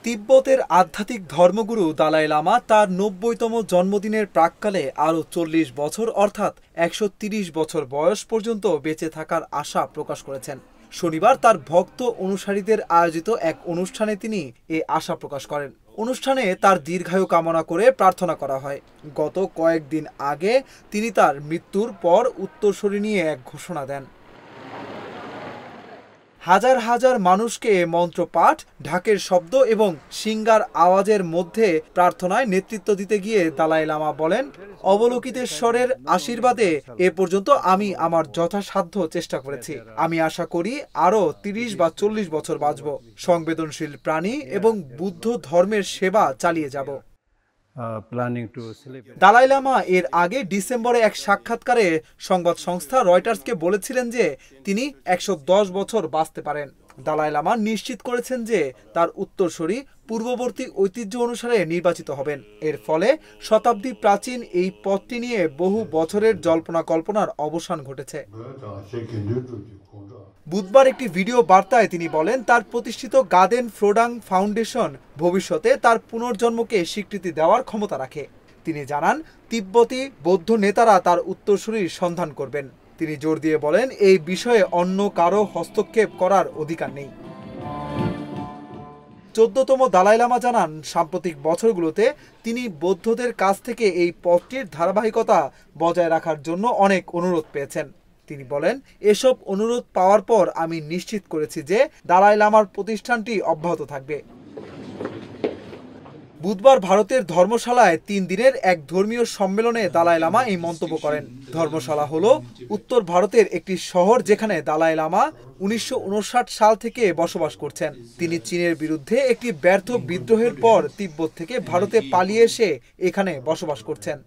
তিব্বতের আধ্যাত্মিক ধর্মগুরু দালাই লামা তার ৯০তম জন্মদিনের প্রাক্কালে আরও ৪০ বছর অর্থাৎ ১৩০ বছর বয়স পর্যন্ত বেঁচে থাকার আশা প্রকাশ করেছেন। শনিবার তার ভক্ত অনুসারীদের আয়োজিত এক অনুষ্ঠানে তিনি এ আশা প্রকাশ করেন। অনুষ্ঠানে তার দীর্ঘায়ু কামনা করে প্রার্থনা করা হয়। গত কয়েকদিন আগে তিনি তার মৃত্যুর পর উত্তরসূরি নিয়ে এক ঘোষণা দেন। হাজার হাজার মানুষকে মন্ত্রপাঠ, ঢাকের শব্দ এবং শিঙ্গার আওয়াজের মধ্যে প্রার্থনায় নেতৃত্ব দিতে গিয়ে দালাই লামা বলেন, অবলোকিতেশ্বরের আশীর্বাদে এ পর্যন্ত আমি আমার যথাসাধ্য চেষ্টা করেছি। আমি আশা করি আরও ৩০ বা ৪০ বছর বাঁচব। সংবেদনশীল প্রাণী এবং বুদ্ধ ধর্মের সেবা চালিয়ে যাব। দালাই লামা এর আগে ডিসেম্বরে এক সাক্ষাৎকারে সংবাদ সংস্থা রয়টার্সকে বলেছিলেন যে তিনি ১১০ বছর বাঁচতে পারেন। দালাই লামা নিশ্চিত করেছেন যে তার উত্তরসূরি পূর্ববর্তী ঐতিহ্য অনুসারে নির্বাচিত হবেন। এর ফলে শতাব্দী প্রাচীন এই পথটি নিয়ে বহু বছরের জল্পনা কল্পনার অবসান ঘটেছে। বুধবার একটি ভিডিও বার্তায় তিনি বলেন, তার প্রতিষ্ঠিত গাদেন ফ্রোডাং ফাউন্ডেশন ভবিষ্যতে তার পুনর্জন্মকে স্বীকৃতি দেওয়ার ক্ষমতা রাখে। তিনি জানান, তিব্বতী বৌদ্ধ নেতারা তার উত্তরসূরির সন্ধান করবেন। তিনি জোর দিয়ে বলেন, এই বিষয়ে অন্য কারো হস্তক্ষেপ করার অধিকার নেই। ১৪তম দালাই লামা জানান, সাম্প্রতিক বছরগুলোতে তিনি বৌদ্ধদের কাছ থেকে এই পথটির ধারাবাহিকতা বজায় রাখার জন্য অনেক অনুরোধ পেয়েছেন। তিনি বলেন, এসব অনুরোধ পাওয়ার পর আমি নিশ্চিত করেছি যে দালাই লামার প্রতিষ্ঠানটি অব্যাহত থাকবে। বুধবার ভারতের ধর্মশালায় ৩ দিনের এক ধর্মীয় সম্মেলনে দালাই লামা এই মন্তব্য করেন। ধর্মশালা হলো উত্তর ভারতের একটি শহর যেখানে দালাই লামা ১৯৫৯ সাল থেকে বসবাস করছেন। তিনি চীনের বিরুদ্ধে একটি ব্যর্থ বিদ্রোহের পর তিব্বত থেকে ভারতে পালিয়ে এসে এখানে বসবাস করছেন।